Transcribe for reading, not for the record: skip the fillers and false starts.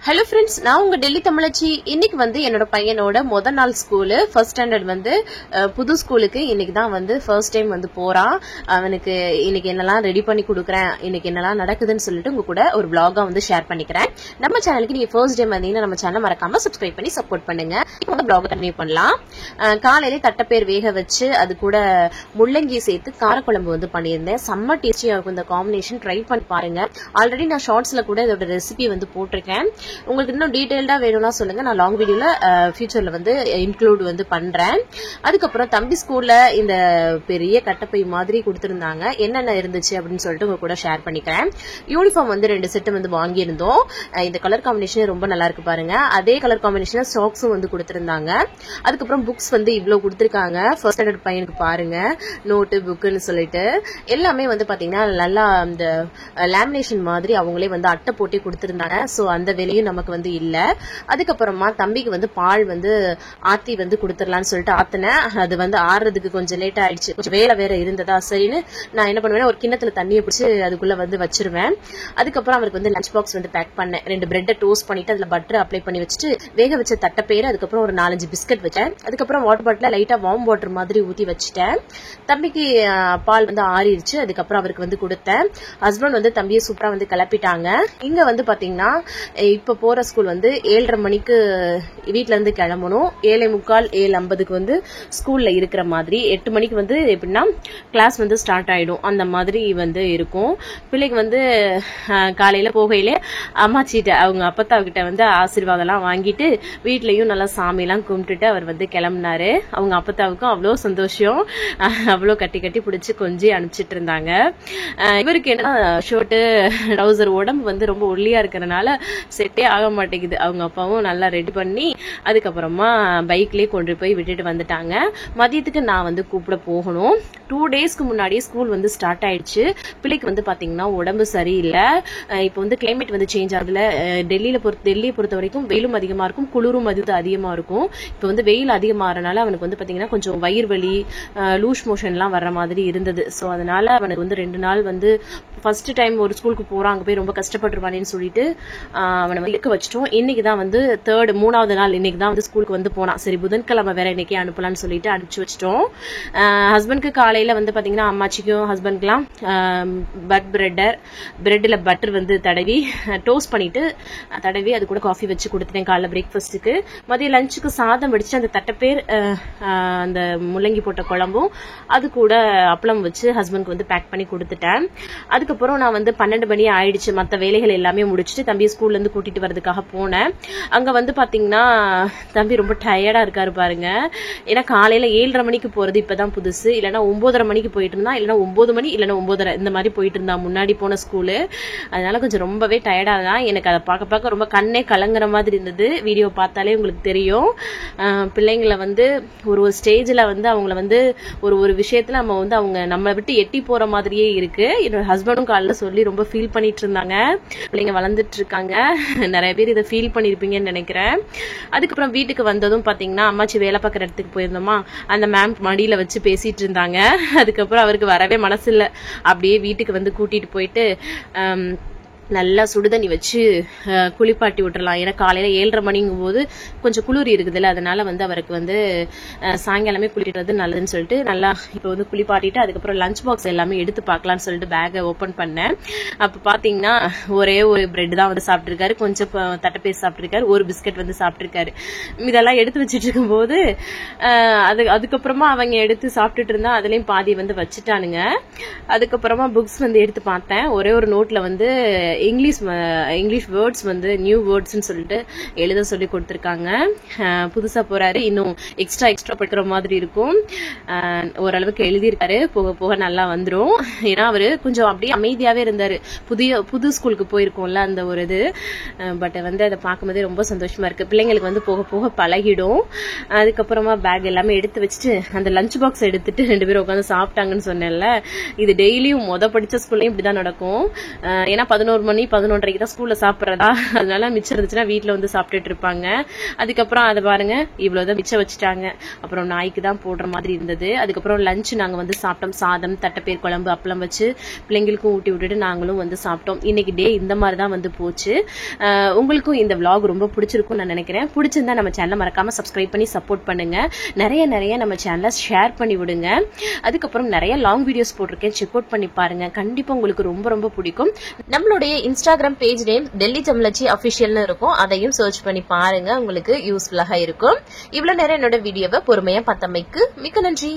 Hello friends, நான் உங்க டெல்லி தமிழச்சி. இன்னைக்கு வந்து என்னோட பையனோட முதல் நாள் ஸ்கூலு, ஃபர்ஸ்ட் ஸ்டாண்டர்ட் வந்து புது ஸ்கூலுக்கு இன்னைக்கு தான் வந்து ஃபர்ஸ்ட் டைம் வந்து போறான். அவனுக்கு இன்னைக்கு என்னெல்லாம் ரெடி பண்ணி கொடுக்குறேன், இன்னைக்கு என்னெல்லாம் நடக்குதுன்னு சொல்லிட்டு உங்க கூட ஒரு vlog-ஆ வந்து ஷேர் பண்ணிக்கிறேன். நம்ம சேனலுக்கு நீங்க ஃபர்ஸ்ட் டைம் வந்தீங்கன்னா நம்ம சேனல் மறக்காம சப்ஸ்கிரைப் பண்ணி சப்போர்ட் பண்ணுங்க. இப்போ வந்து vlog கண்டினியூ பண்ணலாம். காலையிலே தட்டைப்பேர் வேக வச்சு அது கூட முள்ளங்கி சேர்த்து காரக்குழம்பு வந்து பண்ணியிருந்தேன். செம்ம டேஸ்டியா இருக்கும் இந்த காம்பினேஷன். ட்ரை பண்ணி பாருங்க. ஆல்ரெடி நான் ஷார்ட்ஸ்ல கூட இதோட ரெசிபி வந்து போட்டிருக்கேன். உங்களுக்கு இன்னும் டீடைல்டா வேணும்னா சொல்லுங்க, நான் லாங் வீடியோல ஃபியூச்சர்ல வந்து இன்க்ளூட் வந்து பண்றேன். அதுக்கப்புறம் தம்பி ஸ்கூல்ல இந்த பெரிய கட்டப்பை மாதிரி கொடுத்திருந்தாங்க. என்னென்ன இருந்துச்சு அப்படின்னு சொல்லிட்டு உங்க கூட ஷேர் பண்ணிக்கிறேன். யூனிஃபார்ம் வந்து 2 செட் வந்து வாங்கியிருந்தோம். இந்த கலர் காம்பினேஷன் ரொம்ப நல்லா இருக்கு பாருங்க. அதே கலர் காம்பினேஷன்ல சாக்ஸும் வந்து கொடுத்திருந்தாங்க. அதுக்கப்புறம் புக்ஸ் வந்து இவ்வளவு கொடுத்திருக்காங்க. ஃபர்ஸ்ட் ஸ்டாண்டர்ட் பையனுக்கு பாருங்க, நோட்டு புக்குன்னு சொல்லிட்டு எல்லாமே வந்து பாத்தீங்கன்னா நல்லா இந்த லேமினேஷன் மாதிரி அவங்களே வந்து அட்டை போட்டி கொடுத்திருந்தாங்க. சோ அந்த வேலையும் நமக்கு வந்து இல்ல. அதுக்கப்புறமா தம்பிக்கு வந்து பால் வந்து ஆத்தி வந்து கொடுத்துடலாம்னு சொல்லிட்டு ஆத்தினேன். அது வந்து ஆறுறதுக்கு கொஞ்சம் லேட் ஆயிடுச்சு. கொஞ்சம் வேலை வேற இருந்ததா சரின்னு நான் என்ன பண்ணுவேன், ஒரு கிண்ணத்துல தண்ணியை பிடிச்சி அதுக்குள்ள வந்து வச்சிருவேன். அதுக்கப்புறம் அவருக்கு வந்து லஞ்ச் பாக்ஸ் வந்து பேக் பண்ணேன். 2 பிரெட்டை டோஸ்ட் பண்ணிட்டு அதுல பட்டர் அப்ளை பண்ணி வச்சுட்டு வேக வச்ச தட்டைப்பயிறு, அதுக்கப்புறம் ஒரு 4-5 பிஸ்கட் வச்சேன். அதுக்கப்புறம் வாட்டர் பாட்டில லைட்டா வார்ம் வாட்டர் மாதிரி ஊத்தி வச்சுட்டேன். தம்பிக்கு பால் வந்து ஆறிடுச்சு. அதுக்கப்புறம் அவருக்கு வந்து கொடுத்தேன். ஹஸ்பண்ட் வந்து தம்பியை சூப்பரா வந்து கிளப்பிட்டாங்க. இங்க வந்து பாத்தீங்கன்னா இப்ப போற ஸ்கூல் வந்து 7:30 மணிக்கு வீட்டுல இருந்து கிளம்பணும். 7:45 7:50 வந்து ஸ்கூல்ல இருக்கிற மாதிரி. 8 மணிக்கு வந்து எப்படின்னா கிளாஸ் வந்து ஸ்டார்ட் ஆயிடும். அந்த மாதிரி வந்து இருக்கும். பிள்ளைக்கு வந்து காலையில போகையில அம்மாச்சிட்ட அவங்க அப்பத்தாவுக்கிட்ட வந்து ஆசீர்வாதம் எல்லாம் வாங்கிட்டு வீட்லயும் நல்லா சாமி எல்லாம் கும்பிட்டுட்டு அவர் வந்து கிளம்பினாரு. அவங்க அப்பத்தாவுக்கும் அவ்வளோ சந்தோஷம். அவ்வளோ கட்டி கட்டி பிடிச்சி கொஞ்சி அனுப்பிச்சிட்டு இருந்தாங்க. இவருக்கு என்ன ஷர்ட்டு ட்ரௌசர் உடம்பு வந்து ரொம்ப ஒல்லியா இருக்கிறதுனால செட்டே ஆக மாட்டேங்குது. அவங்க அப்பாவும் நல்லா ரெடி பண்ணி அதுக்கப்புறமா பைக்லயே கொண்டு போய் விட்டுட்டு வந்துட்டாங்க. மதியத்துக்கு நான் வந்து கூப்பிட போகணும். 2 டேஸ்க்கு முன்னாடியே ஸ்கூல் வந்து ஸ்டார்ட் ஆயிடுச்சு. பிள்ளைக்கு வந்து பாத்தீங்கன்னா உடம்பு சரியில்லை. இப்போ வந்து கிளைமேட் வந்து சேஞ்ச் ஆகுதுல. டெல்லியை பொறுத்த வரைக்கும் வெயிலும் அதிகமா இருக்கும், குளிரும் அதிகமா இருக்கும். இப்போ வந்து வெயில் அதிகமாகறனால அவனுக்கு வந்து பாத்தீங்கன்னா கொஞ்சம் வயிறு வலி, லூஸ் மோஷன் எல்லாம் வர்ற மாதிரி இருந்தது. ஸோ அதனால அவனுக்கு வந்து 2 நாள் வந்து ஃபர்ஸ்ட் டைம் ஒரு ஸ்கூலுக்கு போறான், அங்க போய் ரொம்ப கஷ்டப்பட்டுருவானேன்னு சொல்லிட்டு அவனை வந்து இருக்க வச்சிட்டோம். இன்னைக்கு தான் வந்து 3வது நாள். இன்னைக்கு தான் வந்து ஸ்கூலுக்கு வந்து போனான். சரி புதன்கிழமை வேற இன்னைக்கே அனுப்பலாம்னு சொல்லிட்டு அனுப்பிச்சு வச்சிட்டோம். ஹஸ்பண்ட்க்கு காலையில வந்து பாத்தீங்கன்னா அம்மாச்சிக்கும் ஹஸ்பண்ட்க்குலாம் பிரெட்ல பட்டர் வந்து தடவி டோஸ்ட் பண்ணிட்டு தடவி அது கூட காஃபி வச்சு கொடுத்துட்டேன் காலைல பிரேக்ஃபாஸ்ட்டுக்கு. மதியம் லஞ்சுக்கு சாதம் வடிச்சு அந்த தட்டைப்பேர் அந்த முள்ளங்கி போட்ட குழம்பும் அது கூட அப்பளம் வச்சு ஹஸ்பண்ட்க்கு வந்து பேக் பண்ணி கொடுத்துட்டேன். அதுக்கப்புறம் நான் வந்து 12 மணி ஆயிடுச்சு. மற்ற வேலைகள் எல்லாமே முடிச்சுட்டு தம்பியை ஸ்கூல்ல இருந்து கூட்டிட்டு வரதுக்காக போனேன். அங்க வந்து பாத்தீங்கன்னா தம்பி ரொம்ப டயர்டா இருக்காரு பாருங்க. ஏன்னா காலையில 7:30 மணிக்கு போறது இப்பதான் புதுசு. இல்லைன்னா 9:30 மணிக்கு போயிட்டு இருந்தா, இல்லைன்னா 9 மணி இல்லைன்னா 9:30 இந்த மாதிரி போயிட்டு இருந்தா முன்னாடி போன ஸ்கூலு. அதனால கொஞ்சம் ரொம்பவே டயர்டா தான். எனக்கு அதை பார்க்க ரொம்ப கண்ணே கலங்குற மாதிரி இருந்தது. வீடியோ பார்த்தாலே உங்களுக்கு தெரியும். பிள்ளைங்களை வந்து ஒரு ஸ்டேஜ்ல வந்து அவங்கள வந்து ஒரு விஷயத்துல நம்ம வந்து அவங்க நம்மளை விட்டு எட்டி போற மாதிரியே இருக்கு. என்னோட ஹஸ்பண்டும் காலைல சொல்லி ரொம்ப ஃபீல் பண்ணிட்டு இருந்தாங்க. பிள்ளைங்க வளர்ந்துட்டு இருக்காங்க. நிறைய பேர் இதை ஃபீல் பண்ணிருப்பீங்கன்னு நினைக்கிறேன். அதுக்கப்புறம் வீட்டுக்கு வந்ததும் பாத்தீங்கன்னா அம்மாச்சி வேலை பார்க்குற இடத்துக்கு போயிருந்தோமா, அந்த மேம் மடியில வச்சு பேசிட்டு இருந்தாங்க. அதுக்கப்புறம் அவருக்கு வரவே மனசு இல்லை. அப்படியே வீட்டுக்கு வந்து கூட்டிட்டு போயிட்டு நல்லா சுடுதண்ணி வச்சு குளிப்பாட்டி விட்டுறலாம். ஏன்னா காலையில 7:30 மணிங்கும் போது கொஞ்சம் குளிர் இருக்குதுல்ல, அதனால வந்து அவருக்கு வந்து சாயங்காலமே குளிக்கிறது நல்லதுன்னு சொல்லிட்டு நல்லா இப்போ வந்து குளிப்பாட்டிட்டு அதுக்கப்புறம் லஞ்ச் பாக்ஸ் எல்லாமே எடுத்து பார்க்கலாம்னு சொல்லிட்டு பேக்கை ஓப்பன் பண்ணேன். அப்ப பாத்தீங்கன்னா ஒரே ஒரு பிரெட் தான் வந்து சாப்பிட்டுருக்காரு, கொஞ்சம் தட்டைப்பேர் சாப்பிட்டுருக்காரு, ஒரு பிஸ்கட் வந்து சாப்பிட்டுருக்காரு. இதெல்லாம் எடுத்து வச்சுட்டு இருக்கும் போது அதுக்கப்புறமா அவங்க எடுத்து சாப்பிட்டுட்டு இருந்தா அதுலயும் பாதி வந்து வச்சுட்டானுங்க. அதுக்கப்புறமா புக்ஸ் வந்து எடுத்து பார்த்தேன். ஒரே ஒரு நோட்ல வந்து இங்கிலீஷ் வேர்ட்ஸ் வந்து நியூ வேர்ட்ஸ்ன்னு சொல்லிட்டு எழுத சொல்லி கொடுத்துருக்காங்க. புதுசா போறாரு, இன்னும் எக்ஸ்ட்ரா படிக்கிற மாதிரி இருக்கும். ஓரளவுக்கு எழுதியிருக்காரு. போக போக நல்லா வந்துடும். ஏன்னா அவரு கொஞ்சம் அப்படியே அமைதியாவே இருந்தாரு. புது ஸ்கூலுக்கு போயிருக்கோம்ல அந்த ஒரு இது. பட் வந்து அதை பார்க்கும்போதே ரொம்ப சந்தோஷமா இருக்கு. பிள்ளைங்களுக்கு வந்து போக போக பழகிடும். அதுக்கப்புறமா பேக் எல்லாமே எடுத்து வச்சுட்டு அந்த லஞ்ச் பாக்ஸ் எடுத்துட்டு 2 பேரும் உட்காந்து சாப்பிட்டாங்கன்னு சொன்னேன்ல. இது டெய்லியும் படிச்ச ஸ்கூல்லையும் இப்படிதான் நடக்கும். ஏன்னா 11 11 மணி 11:30 தான் ஸ்கூல்ல சாப்பிட்றதா, அதனால மிச்சம் இருந்துச்சுன்னா வீட்டுல வந்து சாப்பிட்டுட்டு இருப்பாங்க. அதுக்கப்புறம் அதை பாருங்க இவ்வளவுதான் மிச்சம் வச்சுட்டாங்க. அப்புறம் நாய்க்கு தான் போடுற மாதிரி இருந்தது. அதுக்கப்புறம் லஞ்ச் நாங்க வந்து சாப்பிட்டோம். சாதம், தட்டைப்பயிர் குழம்பு, அப்பளம் வச்சு பிள்ளைங்களுக்கும் ஊட்டி விட்டுட்டு நாங்களும் வந்து சாப்பிட்டோம். இன்னைக்கு டே இந்த மாதிரி தான் வந்து போச்சு. உங்களுக்கும் இந்த vlog ரொம்ப பிடிச்சிருக்கும் நான் நினைக்கிறேன். பிடிச்சிருந்தா நம்ம சேனலை மறக்காம சப்ஸ்கிரைப் பண்ணி சப்போர்ட் பண்ணுங்க. நிறைய நம்ம சேனலை ஷேர் பண்ணி விடுங்க. அதுக்கப்புறம் நிறைய லாங் வீடியோஸ் போட்டிருக்கேன், செக் அவுட் பண்ணி பாருங்க. கண்டிப்பா உங்களுக்கு ரொம்ப பிடிக்கும். நம்மளுடைய இன்ஸ்டாகிராம் பேஜ் நேம் டெல்லி தமிழச்சி அபிஷியல்னு இருக்கும். அதையும் சர்ச் பண்ணி பாருங்க, உங்களுக்கு யூஸ்ஃபுல்லாக இருக்கும். இவ்வளவு நேரம் என்னோட வீடியோவை பொறுமையா பார்த்தமைக்கு மிக்க நன்றி.